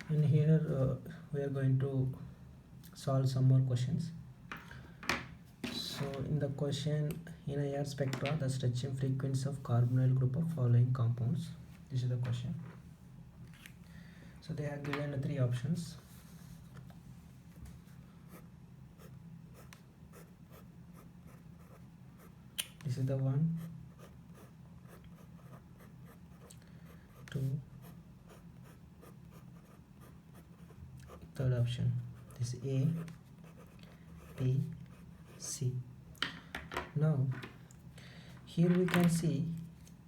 And here we are going to solve some more questions. So in the question, in a air spectra, the stretching frequency of carbonyl group of following compounds. This is the question. So they have given three options. This is the one, two, third option. This A, B, C. Now here we can see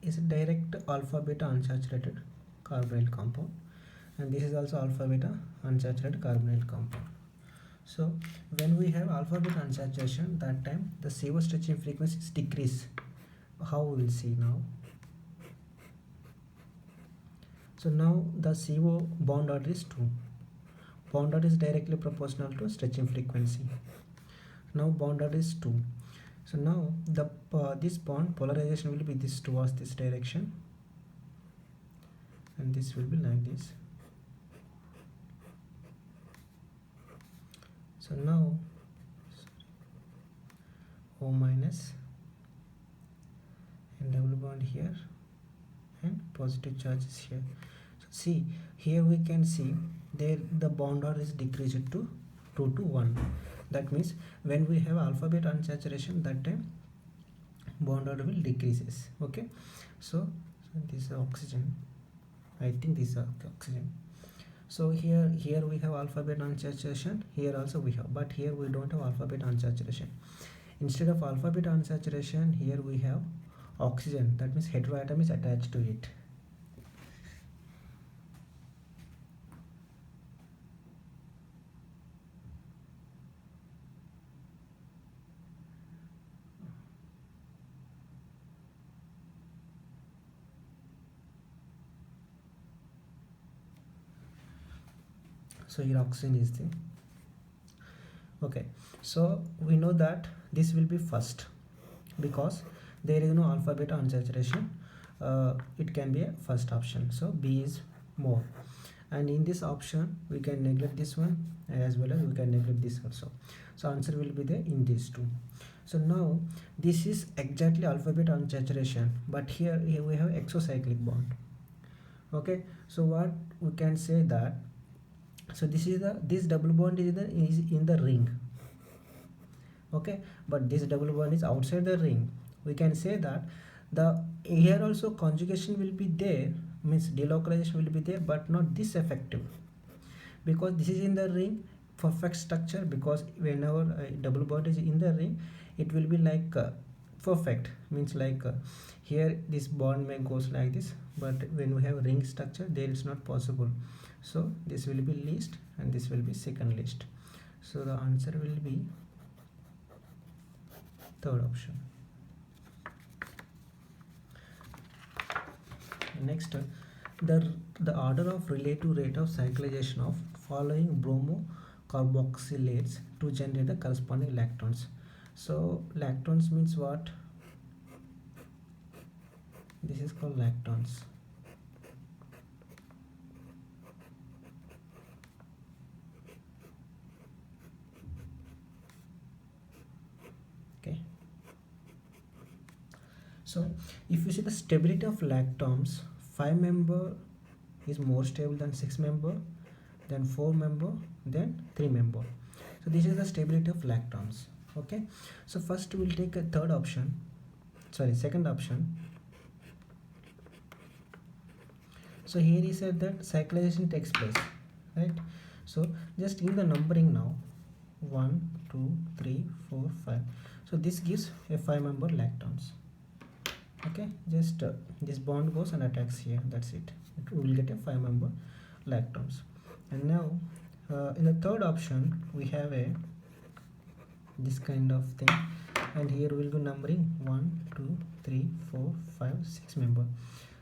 is a direct alpha beta unsaturated carbonyl compound, and this is also alpha beta unsaturated carbonyl compound. So when we have alpha beta unsaturation, that time the CO stretching frequency is decrease. How we will see now. So now the CO bond order is 2. Bond order is directly proportional to stretching frequency. Now bond order is 2. So now the this bond polarization will be this towards this direction, and this will be like this. So now O minus and double bond here and positive charges here. So see here we can see there the bond order is decreased to 2 to 1. That means when we have alpha beta unsaturation, that time bond order will decreases. Okay, so this is oxygen. I think this is oxygen. So here we have alpha beta unsaturation, here also we have, but here we don't have alpha beta unsaturation. Instead of alpha beta unsaturation, here we have oxygen. That means heteroatom is attached to it. So here oxygen is there. Okay, so we know that this will be first because there is no alpha beta unsaturation. It can be a first option, so B is more, and in this option we can neglect this one as well as we can neglect this also. So answer will be there in these two. So now this is exactly alpha beta unsaturation, but here we have exocyclic bond. Okay, so what we can say that, so this is this double bond is in the ring. Okay, but this double bond is outside the ring. We can say that the here also conjugation will be there, means delocalization will be there, but not this effective, because this is in the ring, perfect structure, because whenever a double bond is in the ring, it will be like perfect, means like here this bond may goes like this, but when we have ring structure there it's not possible. So this will be least and this will be second least. So the answer will be third option. Next, the order of relative rate of cyclization of following bromo carboxylates to generate the corresponding lactones. So lactones means what? This is called lactones. Okay, so if you see the stability of lactones, 5 member is more stable than 6 member, then 4 member, then 3 member. So this is the stability of lactones. Okay, so first we'll take a second option. So here he said that cyclization takes place, right? So just give the numbering now, 1 2 3 4 5. So this gives a 5 member lactones. Okay, just this bond goes and attacks here, that's it. We will get a 5 member lactones. And now in the third option we have a this kind of thing, and here we will go numbering 1 2 3 4 5 6 member.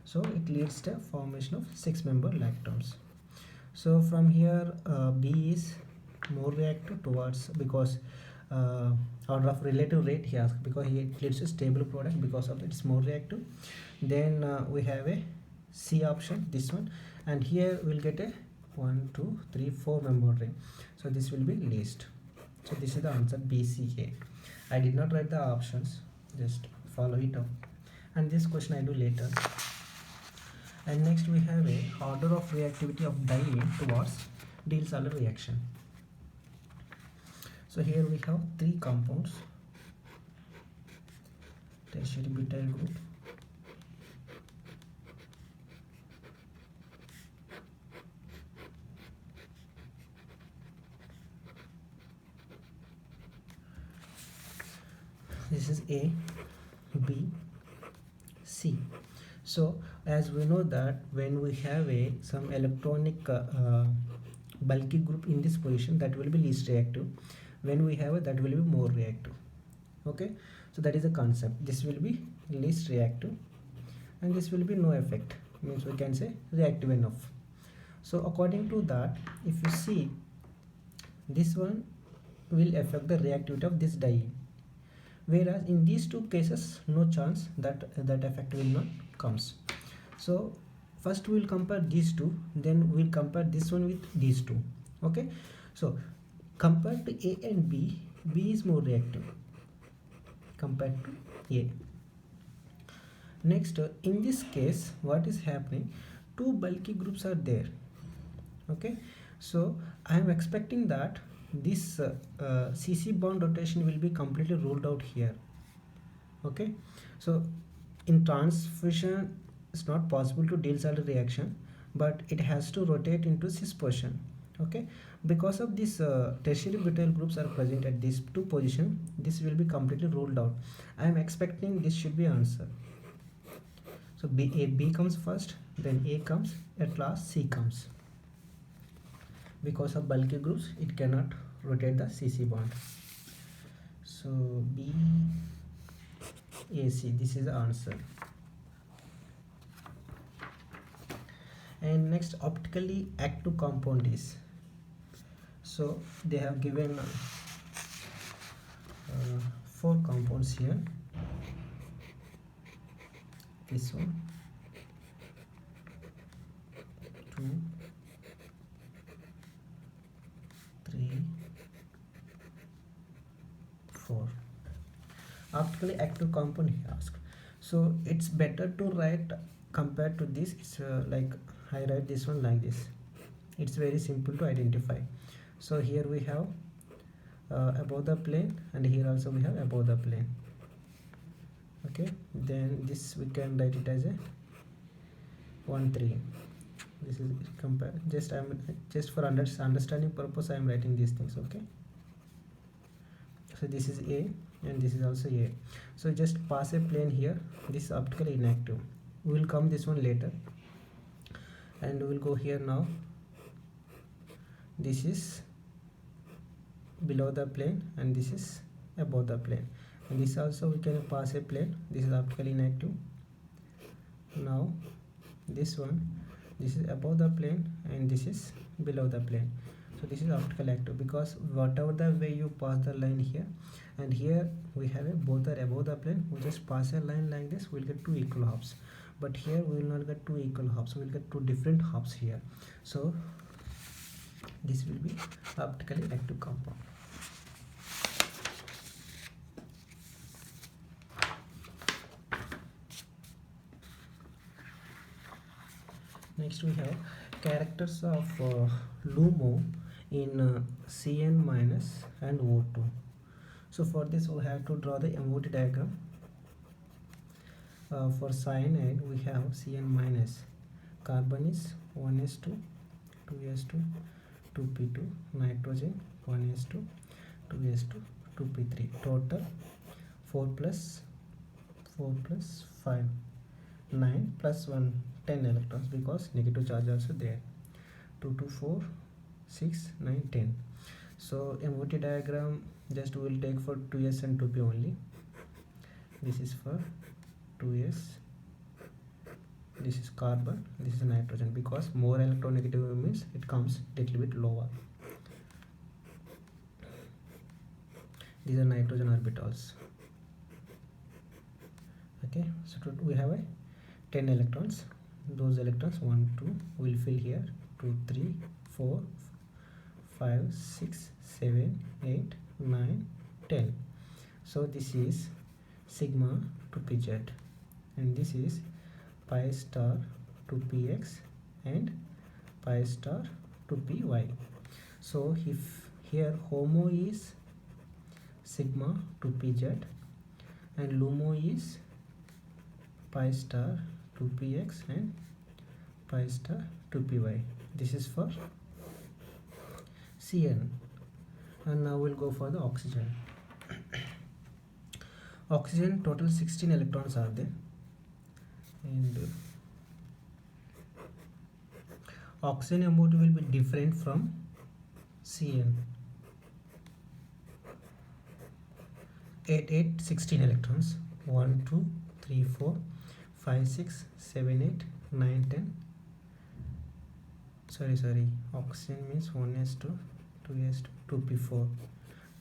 So it leads to formation of 6 member lactones. So from here B is more reactive towards, because order of relative rate he asked, because it leads to stable product because of it's more reactive. Then we have a C option, this one, and here we'll get a 1 2 3 4 member ring, so this will be least. So this is the answer BCA. I did not write the options, just follow it up, and this question I do later. And next we have a order of reactivity of diene towards Diels-Alder reaction. So here we have three compounds, tertiary butyl group, this is A, B, C. So as we know that when we have a some electronic bulky group in this position, that will be least reactive. When we have it, that will be more reactive. Okay, so that is the concept. This will be least reactive and this will be no effect, means we can say reactive enough. So according to that, if you see, this one will affect the reactivity of this diene, whereas in these two cases no chance that that effect will not comes. So first we will compare these two, then we will compare this one with these two. Okay, so compared to A and B, B is more reactive compared to A. Next, in this case what is happening, two bulky groups are there. Okay, so I am expecting that this CC bond rotation will be completely ruled out here. Okay, so in transfusion it's not possible to Diels-Alder reaction, but it has to rotate into cis position. Okay, because of this tertiary butyl groups are present at these two position, this will be completely ruled out. I am expecting this should be answer. So B comes first, then A comes, at last C comes. Because of bulky groups, it cannot rotate the CC bond. So BAC, this is the answer. And next, optically active compound is, so they have given 4 compounds here. This one, 2, 3, 4. Optically active compound he asked. So it's better to write compared to this. It's like I write this one like this. It's very simple to identify. So here we have above the plane, and here also we have above the plane. Okay, then this we can write it as a 1 3. This is compare, just for understanding purpose I am writing these things. Okay, so this is A and this is also A. So just pass a plane here. This is optically inactive. We will come this one later, and we will go here now. This is below the plane and this is above the plane, and this also we can pass a plane. This is optically inactive. Now this one, this is above the plane and this is below the plane, so this is optically active, because whatever the way you pass the line here and here, we have a both are above the plane. We just pass a line like this, we'll get 2 equal halves, but here we will not get 2 equal halves, we'll get 2 different halves here. So this will be optically active compound. Next we have characters of LUMO in Cn minus and O2. So for this we have to draw the MOT diagram. For cyanide we have Cn minus, carbon is 1s2, 2s2, 2p2, nitrogen 1s2, 2s2, 2p3, total 4 plus 5, 9 plus 1, 10 electrons, because negative charge also there. 2 to 4, 6, 9, 10. So MOT diagram just we will take for 2s and 2p only. This is for 2s, this is carbon, this is nitrogen, because more electronegative means it comes little bit lower. These are nitrogen orbitals. Okay, so we have a 10 electrons. Those electrons 1 2 will fill here, 2 3 4 5 6 7 8 9 10. So this is sigma to pz, and this is pi star to px and pi star to py. So if here HOMO is sigma to pz and LUMO is pi star to px and pi star to py. This is for Cn. And now we'll go for the oxygen. Oxygen total 16 electrons are there, and oxygen amount will be different from Cn. 16 electrons, 1 2 3 4 5 6 7 8 9 10. Sorry, oxygen means 1s2 2s2 2p4.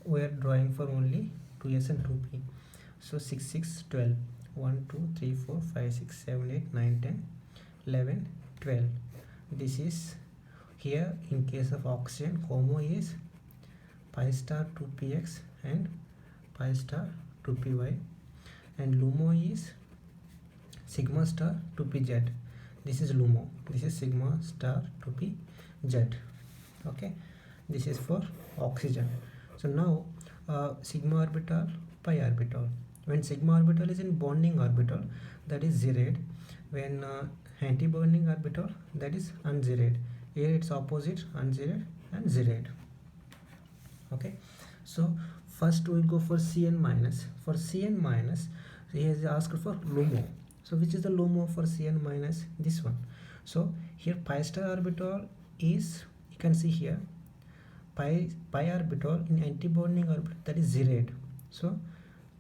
we are drawing for only 2s and 2p. So 6 6 12, 1 2 3 4 5 6 7 8 9 10 11 12. This is here. In case of oxygen, HOMO is pi star to px and pi star to py, and LUMO is sigma star to pz. This is LUMO. This is sigma star to pz. Okay, this is for oxygen. So now sigma orbital, pi orbital. When sigma orbital is in bonding orbital, that is zeroed. When anti-bonding orbital, that is unzeroed. Here it's opposite, unzeroed and zeroed. Okay, so first we'll go for Cn minus. For Cn minus, he has asked for LUMO. So which is the LUMO for Cn minus? This one. So here pi star orbital is, you can see here, pi orbital in anti-bonding orbital, that is zeroed. So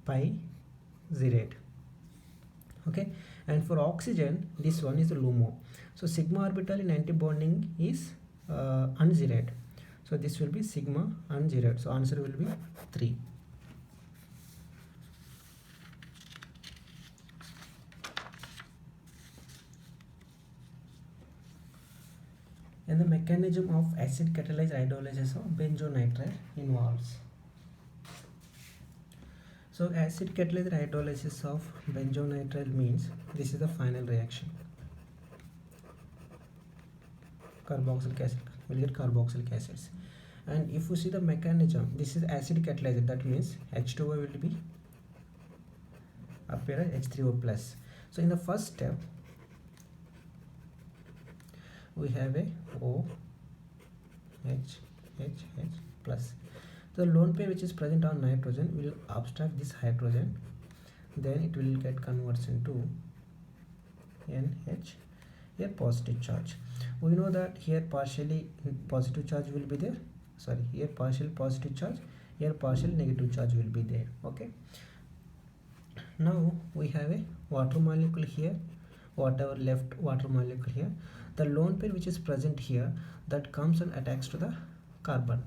pi zeroed. Okay, and for oxygen, this one is the LUMO. So sigma orbital in anti-bonding is unzeroed. So this will be sigma unzeroed. So answer will be 3. And the mechanism of acid catalyzed hydrolysis of benzonitrile involves. So acid catalyzed hydrolysis of benzonitrile means this is the final reaction. Carboxylic acid will get carboxylic acids. And if you see the mechanism, this is acid catalyzed, that means H2O will be appear as H3O plus. So in the first step, we have a O H plus. The lone pair which is present on nitrogen will abstract this hydrogen, then it will get converts into NH, here positive charge. We know that here partially positive charge will be there. Sorry, here partial positive charge, here partial negative charge will be there. Okay, now we have a water molecule here, whatever left water molecule here. The lone pair which is present here, that comes and attacks to the carbon.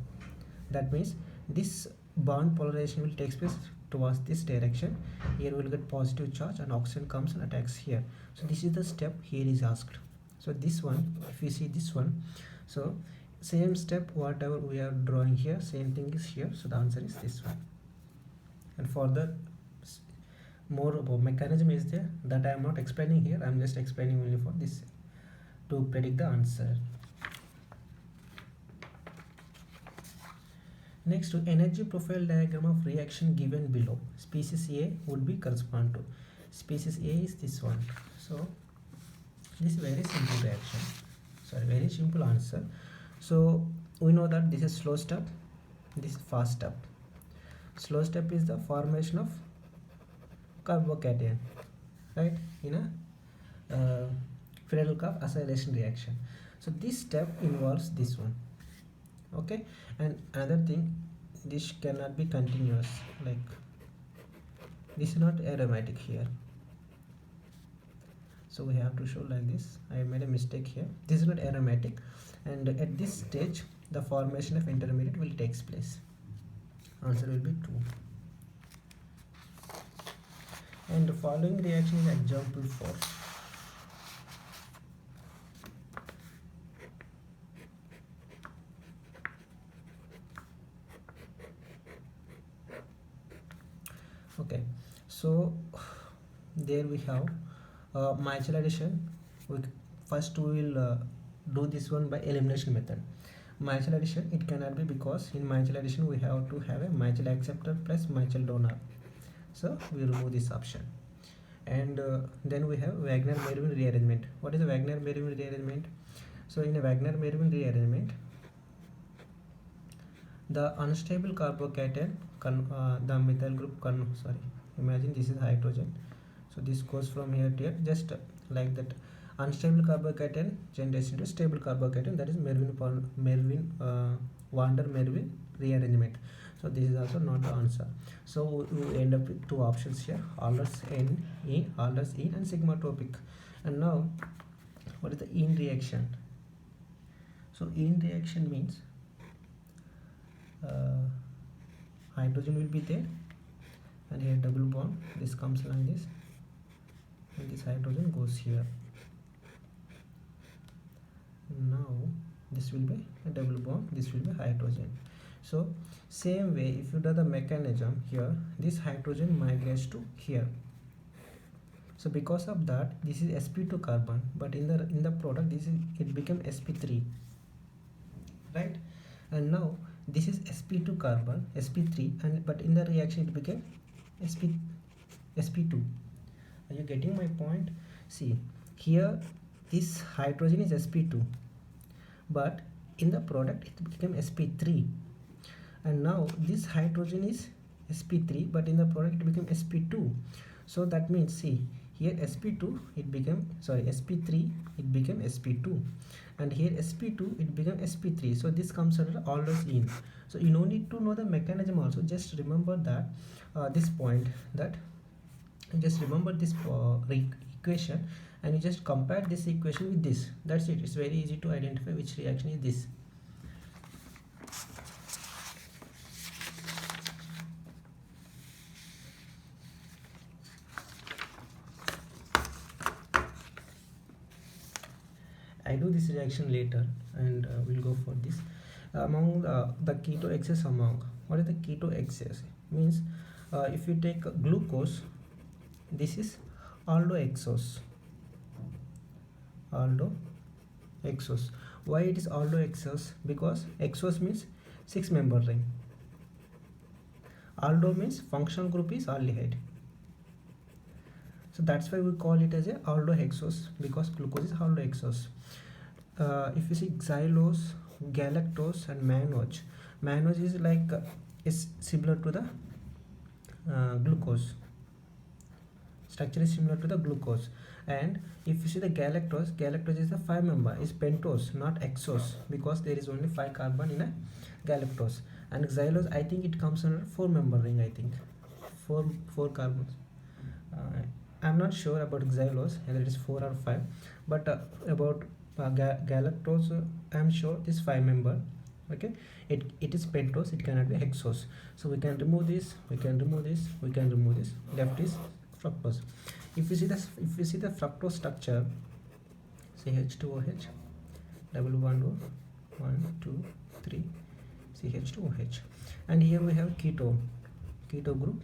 That means this bond polarization will take place towards this direction. Here we will get positive charge and oxygen comes and attacks here. So this is the step here is asked. So this one, if you see this one, so same step whatever we are drawing here, same thing is here. So the answer is this one. And further more about mechanism is there, that I am not explaining here. I am just explaining only for this to predict the answer. Next, to energy profile diagram of reaction given below. Species A would be correspond to. Species A is this one. So this is very simple reaction. Sorry, very simple answer. So we know that this is slow step, this is fast step. Slow step is the formation of carbocation, right, in a Friedel-Crafts acylation reaction. So this step involves this one. Okay, and another thing, this cannot be continuous, like this is not aromatic here. So we have to show like this. I made a mistake here. This is not aromatic, and at this stage the formation of intermediate will takes place. Answer will be 2. And the following reaction is example 4. Okay, so there we have Michael addition. we, First we will do this one by elimination method. Michael addition, it cannot be, because in Michael addition we have to have a Michael acceptor plus Michael donor, so we remove this option. And then we have Wagner-Merwin rearrangement. What is the Wagner-Merwin rearrangement? So in a Wagner-Merwin rearrangement, the unstable carbocation, the methyl group imagine this is hydrogen, so this goes from here to here, just like that. Unstable carbocation generates into stable carbocation, that is Wander-Merwin rearrangement. So this is also not the answer. So we end up with two options here: alders N, alders in, and sigmatopic. And now, what is the in reaction? So in reaction means hydrogen will be there, and here double bond, this comes like this, and this hydrogen goes here. Now this will be a double bond, this will be hydrogen. So same way, if you do the mechanism here, this hydrogen migrates to here. So because of that, this is sp2 carbon, but in the product it became sp3, right? And now this is sp2 carbon, sp3, and but in the reaction it became sp2. Are you getting my point? See, here this hydrogen is sp2, but in the product it became sp3. And now this hydrogen is sp3, but in the product it became sp2. So that means, see, here sp2 it became, sp3 it became sp2, and here sp2 it became sp3. So this comes under alders in. So you no need to know the mechanism also, just remember that this point, that just remember this equation, and you just compare this equation with this. That's it. It's very easy to identify which reaction is this. I do this reaction later, and we'll go for this. Among the keto excess, what is the keto excess? Means if you take glucose, this is aldohexose. Why it is aldohexose? Because exose means 6-member ring. Aldo means functional group is aldehyde. So that's why we call it as a aldohexose, because glucose is aldohexose. If you see xylose, galactose, and mannose is like is similar to the glucose. Structure is similar to the glucose. And if you see the galactose is a 5-member, is pentose, not exose, because there is only 5 carbon in a galactose. And xylose, I think it comes under 4-member ring. I think four carbons. I'm not sure about xylose whether it is 4 or 5, but about galactose, I'm sure this 5-member. Okay, it is pentose, it cannot be hexose. So we can remove this, we can remove this, we can remove this. Left is fructose. If you see the fructose structure, CH2OH, double bond O, 1 2 3, CH2OH, and here we have keto group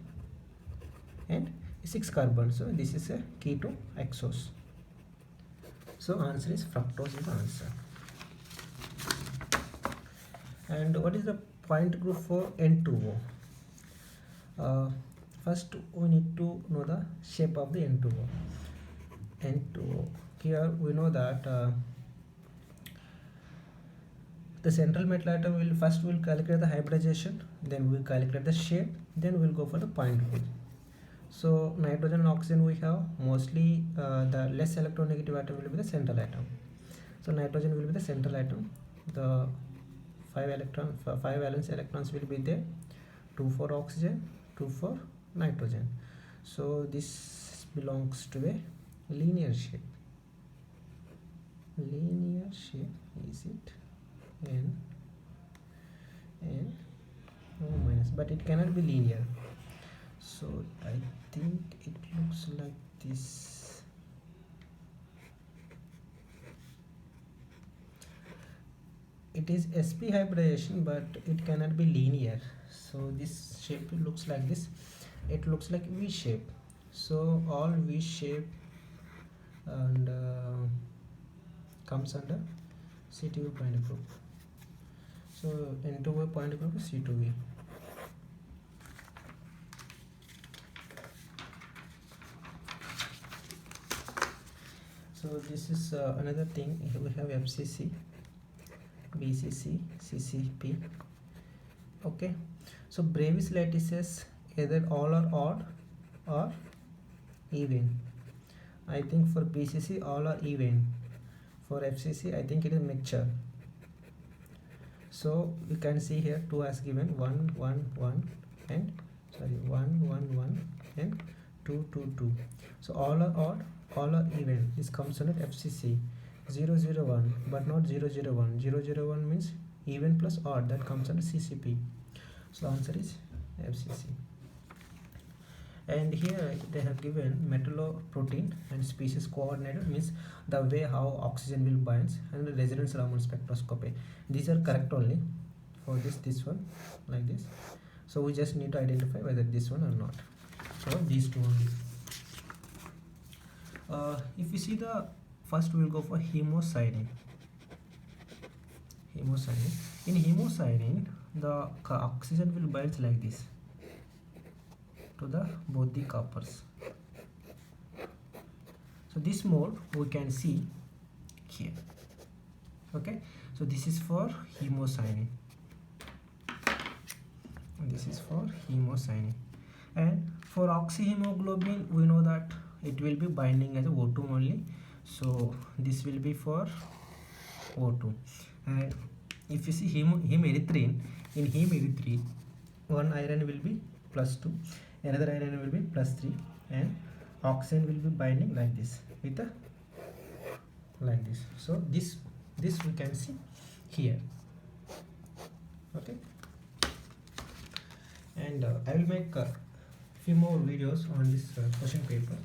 and 6 carbon. So this is a keto exose. So answer is fructose is the answer. And what is the point group for N2O? First we need to know the shape of the N2O. Here we know that the central metal atom will calculate the hybridization, then we will calculate the shape, then we will go for the point group. So nitrogen and oxygen we have mostly the less electronegative atom will be the central atom. So nitrogen will be the central atom. The 5 valence electrons will be there, 2 for oxygen, 2 for nitrogen. So this belongs to a linear shape. Is it N O minus, but it cannot be linear. So I think it looks like this. It is sp hybridization, but it cannot be linear. So this shape looks like this, it looks like V shape. So all V shape and comes under C2V point group. So N2V point group is C2V. So this is another thing. Here we have FCC, BCC, CCP. Okay, so Brevis lattices either all are odd or even. I think for BCC all are even. For FCC I think it is mixture. So you can see here 2 as given, 1 1 1 and 1 1 1 and 2 2 2. So all are odd, all are even. This comes under FCC. 0 0 1 but not 0 0 1. 0 0 1 means even plus odd, that comes under CCP. So answer is FCC. And here they have given metalloprotein and species coordinated, means the way how oxygen will binds, and the resonance Raman spectroscopy. These are correct only for this one like this. So we just need to identify whether this one or not. So these two only. If you see the first, we will go for hemocyanin. Hemocyanin. In hemocyanin, the oxygen will bind like this to the both the coppers. So this mode we can see here. Okay, so this is for hemocyanin. This is for hemocyanin. And for oxyhemoglobin, we know that it will be binding as a O2 only. So this will be for O2. And if you see hemerythrin, in hemerythrin, one iron will be +2, another iron will be +3, and oxygen will be binding like this with a like this. So this we can see here. Okay, and I will make a few more videos on this question paper.